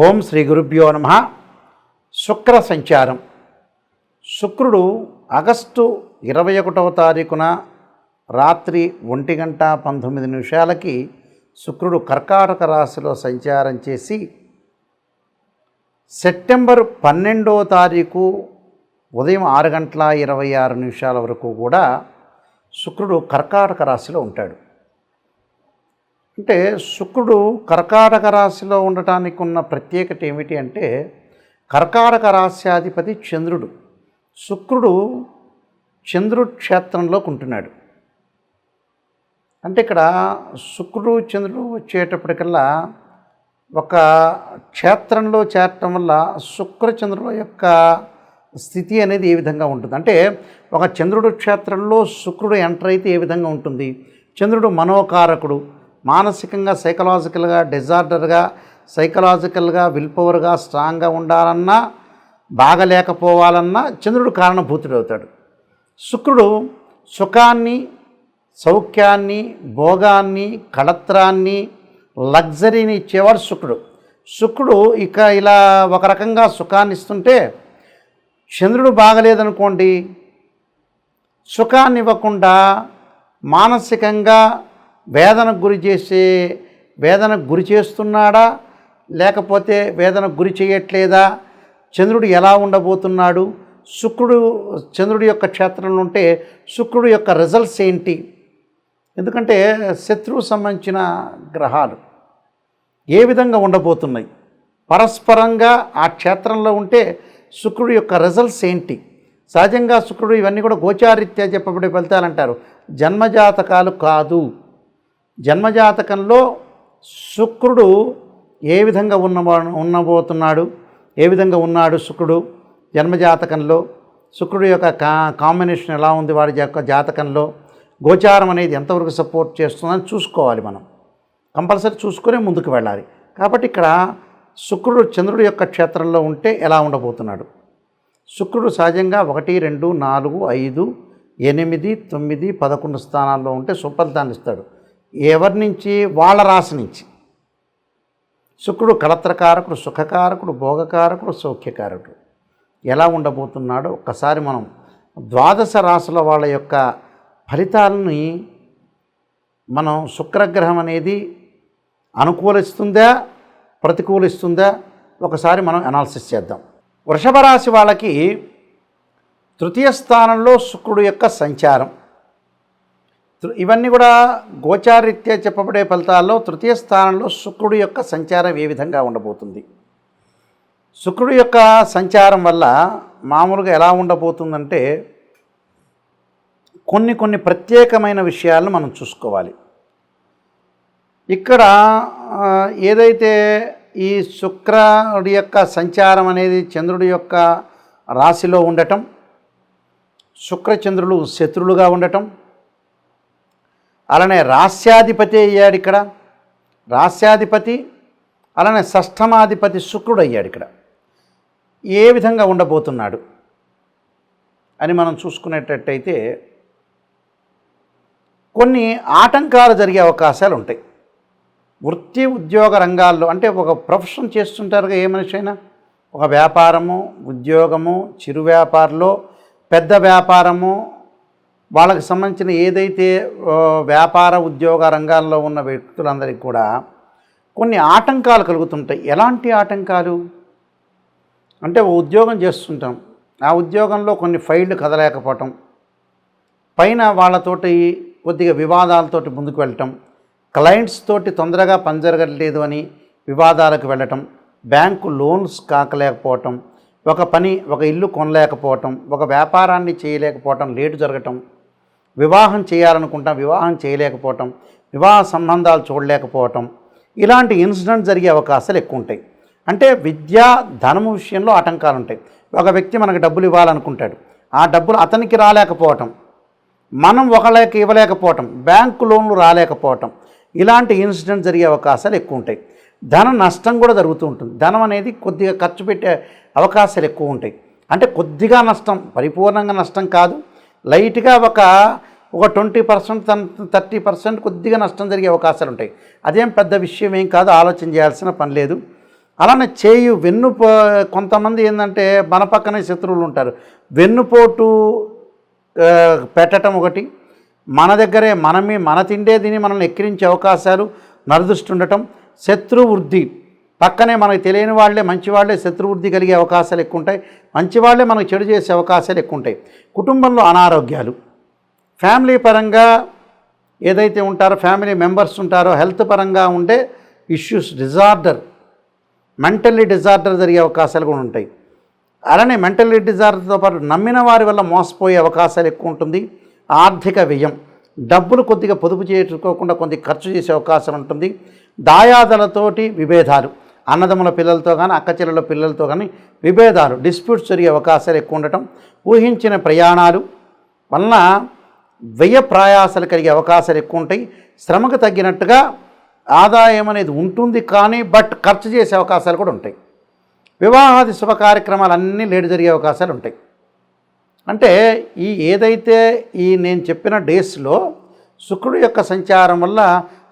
ఓం శ్రీ గురుభ్యో నమః. శుక్ర సంచారం. శుక్రుడు ఆగస్టు 21వ తారీఖున రాత్రి 1:19 శుక్రుడు కర్కాటక రాశిలో సంచారం చేసి సెప్టెంబర్ 12వ తారీఖు ఉదయం 6:26 వరకు కూడా శుక్రుడు కర్కాటక రాశిలో ఉంటాడు. అంటే శుక్రుడు కర్కాటక రాశిలో ఉండటానికి ఉన్న ప్రత్యేకత ఏమిటి అంటే, కర్కాటక రాశ్యాధిపతి చంద్రుడు. శుక్రుడు చంద్రుడు క్షేత్రంలోకి ఉంటున్నాడు. అంటే ఇక్కడ శుక్రుడు చంద్రుడు వచ్చేటప్పటికల్లా ఒక క్షేత్రంలో చేరటం వల్ల శుక్రచంద్రుల యొక్క స్థితి అనేది ఏ విధంగా ఉంటుంది అంటే, ఒక చంద్రుడు క్షేత్రంలో శుక్రుడు ఎంటర్ అయితే ఏ విధంగా ఉంటుంది. చంద్రుడు మనోకారకుడు. మానసికంగా సైకలాజికల్గా డిజార్డర్గా సైకలాజికల్గా విల్ పవర్గా స్ట్రాంగ్గా ఉండాలన్నా బాగలేకపోవాలన్నా చంద్రుడు కారణభూతుడవుతాడు. శుక్రుడు సుఖాన్ని సౌఖ్యాన్ని భోగాన్ని కళత్రాన్ని లగ్జరీని ఇచ్చేవాడు శుక్రుడు. శుక్రుడు ఇక ఇలా ఒక రకంగా సుఖాన్ని ఇస్తుంటే, చంద్రుడు బాగలేదనుకోండి, సుఖాన్ని ఇవ్వకుండా మానసికంగా వేదనకు గురి చేస్తున్నాడా లేకపోతే వేదనకు గురి చేయట్లేదా, చంద్రుడు ఎలా ఉండబోతున్నాడు, చంద్రుడి యొక్క క్షేత్రంలో ఉంటే శుక్రుడు యొక్క రిజల్ట్స్ ఏంటి. ఎందుకంటే శత్రువు సంబంధించిన గ్రహాలు ఏ విధంగా ఉండబోతున్నాయి, పరస్పరంగా ఆ క్షేత్రంలో ఉంటే శుక్రుడు యొక్క రిజల్ట్స్ ఏంటి. సహజంగా శుక్రుడు ఇవన్నీ కూడా గోచారీత్యా చెప్పబడే ఫలితాలు అంటారు, జన్మజాతకాలు కాదు. జన్మజాతకంలో శుక్రుడు ఏ విధంగా ఉండబోతున్నాడు, ఏ విధంగా ఉన్నాడు శుక్రుడు జన్మజాతకంలో, శుక్రుడు యొక్క కాంబినేషన్ ఎలా ఉంది వాడి యొక్క జాతకంలో, గోచారం అనేది ఎంతవరకు సపోర్ట్ చేస్తుందని చూసుకోవాలి. మనం కంపల్సరీ చూసుకునే ముందుకు వెళ్ళాలి. కాబట్టి ఇక్కడ శుక్రుడు చంద్రుడి యొక్క క్షేత్రంలో ఉంటే ఎలా ఉండబోతున్నాడు. శుక్రుడు సహజంగా 1, 2, 4, 5, 8, 9, 11 స్థానాల్లో ఉంటే సుఫలితాన్ని ఇస్తాడు. ఎవరి నుంచి? వాళ్ళ రాశి నుంచి. శుక్రుడు కళత్రకారకుడు, సుఖకారకుడు, భోగకారకుడు, సౌఖ్యకారకుడు. ఎలా ఉండబోతున్నాడో ఒక్కసారి మనం ద్వాదశ రాశుల వాళ్ళ యొక్క ఫలితాలని మనం శుక్రగ్రహం అనేది అనుకూలిస్తుందా ప్రతికూలిస్తుందా ఒకసారి మనం అనాలిసిస్ చేద్దాం. వృషభ రాశి వాళ్ళకి తృతీయ స్థానంలో శుక్రుడు యొక్క సంచారం. ఇవన్నీ కూడా గోచారీత్యా చెప్పబడే ఫలితాల్లో తృతీయ స్థానంలో శుక్రుడు యొక్క సంచారం ఏ విధంగా ఉండబోతుంది. శుక్రుడు యొక్క సంచారం వల్ల మామూలుగా ఎలా ఉండబోతుందంటే, కొన్ని ప్రత్యేకమైన విషయాలను మనం చూసుకోవాలి. ఇక్కడ ఏదైతే ఈ శుక్రుడి యొక్క సంచారం అనేది చంద్రుడి యొక్క రాశిలో ఉండటం, శుక్రచంద్రులు శత్రులుగా ఉండటం, అలానే రాస్యాధిపతి అయ్యాడు ఇక్కడ, రాస్యాధిపతి అలానే షష్ఠమాధిపతి శుక్రుడు అయ్యాడు ఇక్కడ. ఏ విధంగా ఉండబోతున్నాడు అని మనం చూసుకునేటట్టయితే కొన్ని ఆటంకాలు జరిగే అవకాశాలు ఉంటాయి. వృత్తి ఉద్యోగ రంగాల్లో అంటే ఒక ప్రొఫెషన్ చేస్తుంటారుగా ఏ మనిషి అయినా, ఒక వ్యాపారము ఉద్యోగము చిరు వ్యాపారంలో పెద్ద వ్యాపారము వాళ్ళకి సంబంధించిన ఏదైతే వ్యాపార ఉద్యోగ రంగాల్లో ఉన్న వ్యక్తులందరికీ కూడా కొన్ని ఆటంకాలు కలుగుతుంటాయి. ఎలాంటి ఆటంకాలు అంటే, ఉద్యోగం చేస్తుంటాం, ఆ ఉద్యోగంలో కొన్ని ఫైళ్ళు కదలేకపోవటం, పైన వాళ్ళతోటి కొద్దిగా వివాదాలతోటి ముందుకు వెళ్ళటం, క్లయింట్స్ తోటి తొందరగా పని జరగట్లేదు అని వివాదాలకు వెళ్ళటం, బ్యాంకు లోన్స్ కాకలేకపోవటం, ఒక ఇల్లు కొనలేకపోవటం, ఒక వ్యాపారాన్ని చేయలేకపోవటం, లేటు జరగటం, వివాహం చేయాలనుకుంటాం వివాహం చేయలేకపోవటం, వివాహ సంబంధాలు చూడలేకపోవటం, ఇలాంటి ఇన్సిడెంట్ జరిగే అవకాశాలు ఎక్కువ ఉంటాయి. అంటే విద్యా ధనము విషయంలో ఆటంకాలు ఉంటాయి. ఒక వ్యక్తి మనకు డబ్బులు ఇవ్వాలనుకుంటాడు, ఆ డబ్బులు అతనికి రాలేకపోవటం, మనం ఒకళ్ళకి ఇవ్వలేకపోవటం, బ్యాంకు లోన్లు రాలేకపోవటం, ఇలాంటి ఇన్సిడెంట్ జరిగే అవకాశాలు ఎక్కువ ఉంటాయి. ధన నష్టం కూడా జరుగుతూ ఉంటుంది. ధనం అనేది కొద్దిగా ఖర్చు పెట్టే అవకాశాలు ఎక్కువ ఉంటాయి. అంటే కొద్దిగా నష్టం, పరిపూర్ణంగా నష్టం కాదు, లైట్గా ఒక 20%, 30% కొద్దిగా నష్టం జరిగే అవకాశాలు ఉంటాయి. అదేం పెద్ద విషయం ఏం కాదు, ఆలోచన చేయాల్సిన పని లేదు. అలానే కొంతమంది ఏంటంటే మన పక్కనే శత్రువులు ఉంటారు. వెన్నుపోటు పెట్టడం ఒకటి, మన దగ్గరే మన తిండే తిని మనల్ని ఎక్కిరించే అవకాశాలు నరదృష్టి ఉండటం, శత్రువృద్ధి పక్కనే మనకు తెలియని వాళ్ళే మంచి వాళ్ళే శత్రువృద్ధి కలిగే అవకాశాలు ఎక్కువ ఉంటాయి. మంచి వాళ్ళే మనకు చెడు చేసే అవకాశాలు ఎక్కువ ఉంటాయి. కుటుంబంలో అనారోగ్యాలు, ఫ్యామిలీ పరంగా ఏదైతే ఉంటారో ఫ్యామిలీ మెంబర్స్ ఉంటారో హెల్త్ పరంగా ఉండే ఇష్యూస్, మెంటల్లీ డిజార్డర్ జరిగే అవకాశాలు కూడా ఉంటాయి. అలానే మెంటల్లీ డిజార్డర్తో పాటు నమ్మిన వారి వల్ల మోసపోయే అవకాశాలు ఎక్కువ ఉంటుంది. ఆర్థిక వ్యయం, డబ్బులు కొద్దిగా పొదుపు చేసుకోకుండా కొద్దిగా ఖర్చు చేసే అవకాశం ఉంటుంది. దాయాదులతోటి విభేదాలు, అన్నదమ్ముల పిల్లలతో కానీ అక్క చెల్లెల పిల్లలతో కానీ విభేదాలు, డిస్ప్యూట్స్ జరిగే అవకాశాలు ఎక్కువ ఉండటం. ఊహించిన ప్రయాణాలు వలన వ్యయ ప్రయాసాలు కలిగే అవకాశాలు ఎక్కువ ఉంటాయి. శ్రమకు తగ్గినట్టుగా ఆదాయం అనేది ఉంటుంది కానీ ఖర్చు చేసే అవకాశాలు కూడా ఉంటాయి. వివాహాది శుభ కార్యక్రమాలన్నీ లేటు జరిగే అవకాశాలు ఉంటాయి. అంటే ఏదైతే నేను చెప్పిన డేస్లో శుక్రుడు యొక్క సంచారం వల్ల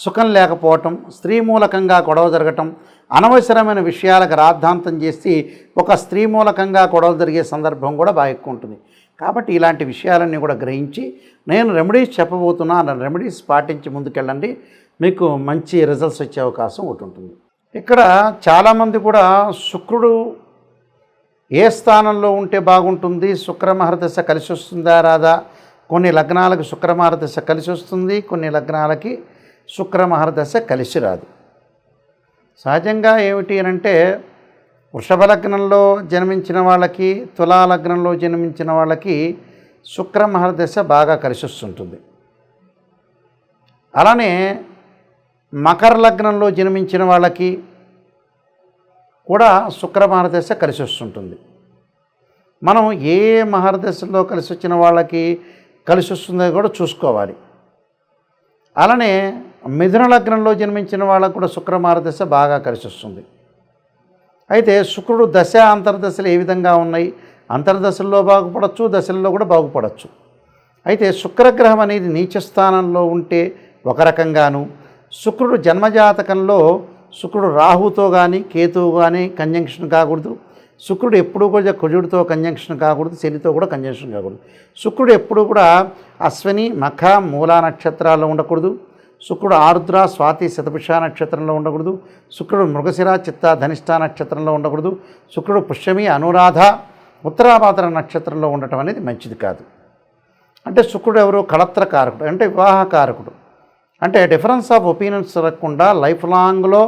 సుఖం లేకపోవటం, స్త్రీ మూలకంగా గొడవ జరగటం, అనవసరమైన విషయాలకు రాద్ధాంతం చేసి ఒక స్త్రీ మూలకంగా గొడవలు జరిగే సందర్భం కూడా బాగా ఎక్కువ ఉంటుంది. కాబట్టి ఇలాంటి విషయాలన్నీ కూడా గ్రహించి నేను రెమెడీస్ చెప్పబోతున్నాను. రెమెడీస్ పాటించి ముందుకెళ్ళండి, మీకు మంచి రిజల్ట్స్ వచ్చే అవకాశం ఒకటి ఉంటుంది. ఇక్కడ చాలామంది కూడా శుక్రుడు ఏ స్థానంలో ఉంటే బాగుంటుంది, శుక్రమహర్దశ కలిసి వస్తుందా రాదా, కొన్ని లగ్నాలకు శుక్రమహర్దశ కలిసి వస్తుంది, కొన్ని లగ్నాలకి శుక్రమహర్దశ కలిసి రాదు. సహజంగా ఏమిటి అంటే వృషభ లగ్నంలో జన్మించిన వాళ్ళకి, తులా లగ్నంలో జన్మించిన వాళ్ళకి శుక్రమహర్దశ బాగా కలిసి వస్తుంటుంది. అలానే మకర లగ్నంలో జన్మించిన వాళ్ళకి కూడా శుక్రమహర్దశ కలిసి వస్తుంటుంది. మనం ఏ మహర్దశలో కలిసి వచ్చిన వాళ్ళకి కలిసి వస్తుందో కూడా చూసుకోవాలి. అలానే మిథున లగ్నంలో జన్మించిన వాళ్ళకు కూడా శుక్రమహర్దశ బాగా కలిసి వస్తుంది. అయితే శుక్రుడు దశ అంతర్దశలు ఏ విధంగా ఉన్నాయి, అంతర్దశల్లో బాగుపడవచ్చు, దశల్లో కూడా బాగుపడవచ్చు. అయితే శుక్రగ్రహం అనేది నీచ స్థానంలో ఉంటే ఒక రకంగాను, శుక్రుడు జన్మజాతకంలో శుక్రుడు రాహుతో కానీ కేతువు కానీ కంజంక్షన్ కాకూడదు. శుక్రుడు ఎప్పుడూ కూడా కుజుడితో కంజంక్షన్ కాకూడదు, శనితో కూడా కంజంక్షన్ కాకూడదు. శుక్రుడు ఎప్పుడూ కూడా అశ్విని మఖ మూలా నక్షత్రాల్లో ఉండకూడదు. శుక్రుడు ఆరుద్ర స్వాతి శతభిష నక్షత్రంలో ఉండకూడదు. శుక్రుడు మృగశిర చిత్త ధనిష్ట నక్షత్రంలో ఉండకూడదు. శుక్రుడు పుష్యమి అనురాధ ఉత్తరాభాద్ర నక్షత్రంలో ఉండటం అనేది మంచిది కాదు. అంటే శుక్రుడు ఎవరు, కళత్ర కారకుడు, అంటే వివాహ కారకుడు. అంటే డిఫరెన్స్ ఆఫ్ ఒపీనియన్స్ జరగకుండా లైఫ్ లాంగ్లో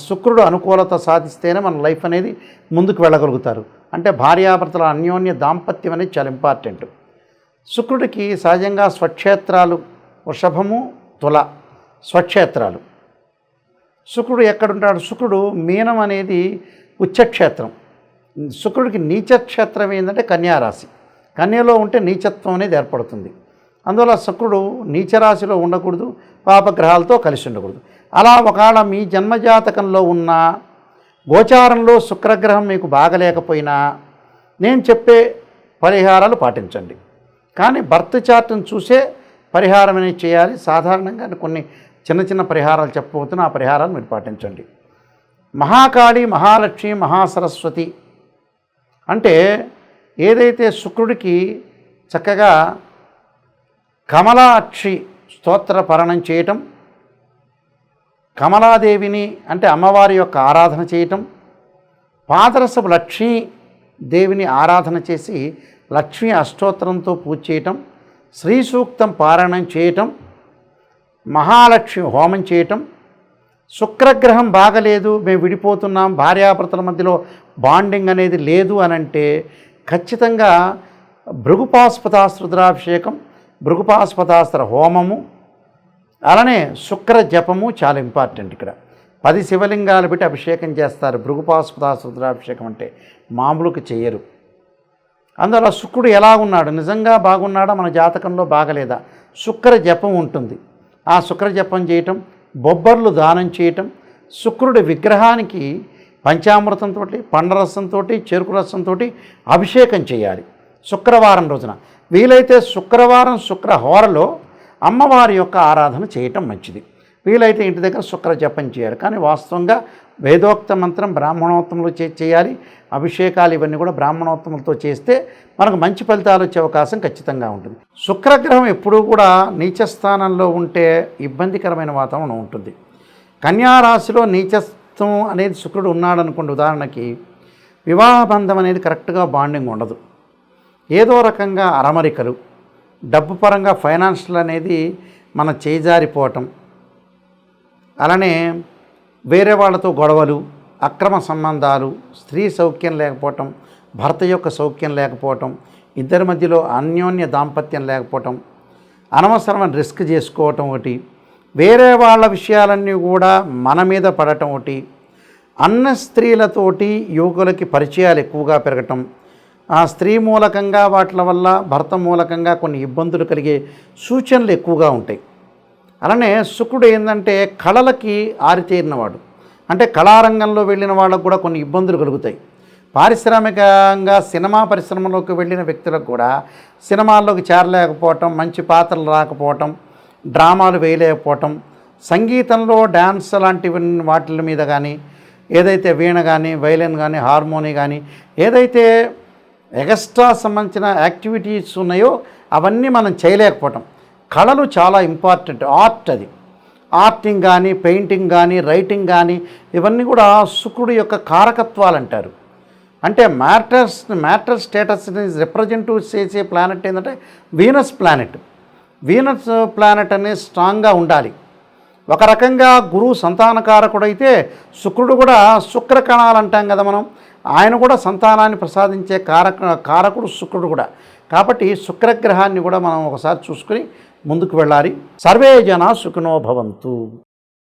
శుక్రుడు అనుకూలత సాధిస్తేనే మన లైఫ్ అనేది ముందుకు వెళ్ళగలుగుతారు. అంటే భార్యాభర్తల అన్యోన్య దాంపత్యం అనేది చాలా ఇంపార్టెంట్. శుక్రుడికి సహజంగా స్వక్షేత్రాలు వృషభము తుల స్వక్షేత్రాలు. శుక్రుడు ఎక్కడుంటాడు, శుక్రుడు మీనం అనేది ఉచ్చక్షేత్రం. శుక్రుడికి నీచక్షేత్రం ఏంటంటే కన్యారాశి. కన్యలో ఉంటే నీచత్వం అనేది ఏర్పడుతుంది. అందువల్ల శుక్రుడు నీచరాశిలో ఉండకూడదు, పాపగ్రహాలతో కలిసి ఉండకూడదు. అలా ఒకవేళ మీ జన్మజాతకంలో ఉన్న గోచారంలో శుక్రగ్రహం మీకు బాగలేకపోయినా నేను చెప్పే పరిహారాలు పాటించండి. కానీ బర్త్ చార్ట్ని చూసే పరిహారం అనేది చేయాలి. సాధారణంగా కొన్ని చిన్న చిన్న పరిహారాలు చెప్పబోతున్నా, ఆ పరిహారాలు మీరు పాటించండి. మహాకాళి, మహాలక్ష్మి, మహాసరస్వతి అంటే ఏదైతే శుక్రుడికి చక్కగా కమలాక్షి స్తోత్ర పఠనం చేయటం, కమలాదేవిని అంటే అమ్మవారి యొక్క ఆరాధన చేయటం, పాదరసపు లక్ష్మీ దేవిని ఆరాధన చేసి లక్ష్మీ అష్టోత్తరంతో పూజ చేయటం, శ్రీ సూక్తం పారాయణం చేయటం, మహాలక్ష్మి హోమం చేయటం. శుక్రగ్రహం బాగలేదు, మేము విడిపోతున్నాం, భార్యాభర్తల మధ్యలో బాండింగ్ అనేది లేదు అనంటే ఖచ్చితంగా భృగుపాస్పదాస్త్ర రుద్రాభిషేకం, భృగుపాస్పదాస్త్ర హోమము, అలానే శుక్ర జపము చాలా ఇంపార్టెంట్. ఇక్కడ 10 శివలింగాలు పెట్టి అభిషేకం చేస్తారు. భృగుపాస్పదాస్త్ర రుద్రాభిషేకం అంటే మామూలుగా చేయరు. అందువల్ల శుక్రుడు ఎలా ఉన్నాడు, నిజంగా బాగున్నాడా, మన జాతకంలో బాగలేదా, శుక్ర జపం ఉంటుంది. ఆ శుక్ర జపం చేయటం, బొబ్బర్లు దానం చేయటం, శుక్రుడి విగ్రహానికి పంచామృతంతో, పండరసంతో, చెరుకు రసంతో అభిషేకం చేయాలి శుక్రవారం రోజున. వీలైతే శుక్రవారం శుక్రహోరలో అమ్మవారి యొక్క ఆరాధన చేయటం మంచిది. వీలైతే ఇంటి దగ్గర శుక్ర జపం చేయాలి. కానీ వాస్తవంగా వేదోక్త మంత్రం బ్రాహ్మణోత్తములు చేయాలి. అభిషేకాలు ఇవన్నీ కూడా బ్రాహ్మణోత్తములతో చేస్తే మనకు మంచి ఫలితాలు వచ్చే అవకాశం ఖచ్చితంగా ఉంటుంది. శుక్రగ్రహం ఎప్పుడూ కూడా నీచ స్థానంలో ఉంటే ఇబ్బందికరమైన వాతావరణం ఉంటుంది. కన్యా రాశిలో నీచత్వం అనేది శుక్రుడు ఉన్నాడు అనుకోండి, ఉదాహరణకి వివాహ బంధం అనేది కరెక్ట్గా బాండింగ్ ఉండదు. ఏదో రకంగా అరమరికలు, డబ్బు పరంగా ఫైనాన్షియల్ అనేది మన చేజారిపోవటం, అలానే వేరే వాళ్ళతో గొడవలు, అక్రమ సంబంధాలు, స్త్రీ సౌఖ్యం లేకపోవటం, భర్త యొక్క సౌఖ్యం లేకపోవటం, ఇద్దరి మధ్యలో అన్యోన్య దాంపత్యం లేకపోవటం, అనవసరమైన రిస్క్ చేసుకోవటం ఒకటి, వేరే వాళ్ళ విషయాలన్నీ కూడా మన మీద పడటం ఒకటి, అన్న స్త్రీలతోటి యువకులకి పరిచయాలు ఎక్కువగా పెరగటం, ఆ స్త్రీ మూలకంగా వాటి వల్ల భర్త మూలకంగా కొన్ని ఇబ్బందులు కలిగే సూచనలు ఎక్కువగా ఉంటాయి. అలానే శుక్రుడు ఏంటంటే కళలకి ఆరితేరినవాడు, అంటే కళారంగంలో వెళ్ళిన వాళ్ళకు కూడా కొన్ని ఇబ్బందులు కలుగుతాయి. పారిశ్రామికంగా సినిమా పరిశ్రమలోకి వెళ్ళిన వ్యక్తులకు కూడా సినిమాల్లోకి చేరలేకపోవటం, మంచి పాత్రలు రాకపోవటం, డ్రామాలు వేయలేకపోవటం, సంగీతంలో డ్యాన్స్ లాంటి వాటి మీద కానీ, ఏదైతే వీణ కానీ, వైలిన్ కానీ, హార్మోని కానీ, ఏదైతే ఎక్స్ట్రా సంబంధించిన యాక్టివిటీస్ ఉన్నాయో అవన్నీ మనం చేయలేకపోవటం. కళలు చాలా ఇంపార్టెంట్. అది ఆర్టింగ్ కానీ, పెయింటింగ్ కానీ, రైటింగ్ కానీ, ఇవన్నీ కూడా శుక్రుడు యొక్క కారకత్వాలు అంటారు. అంటే మ్యాటర్ స్టేటస్ని రిప్రజెంట్ చేసే ప్లానెట్ ఏంటంటే వీనస్ ప్లానెట్. వీనస్ ప్లానెట్ అనేది స్ట్రాంగ్గా ఉండాలి. ఒక రకంగా గురువు సంతానకారకుడైతే శుక్రుడు కూడా శుక్రకణాలు అంటాం కదా మనం, ఆయన కూడా సంతానాన్ని ప్రసాదించే కారకుడు శుక్రుడు కూడా. కాబట్టి శుక్రగ్రహాన్ని కూడా మనం ఒకసారి చూసుకుని ముందుకు వెళ్ళాలి. సర్వే జనా సుఖినో భవంతు.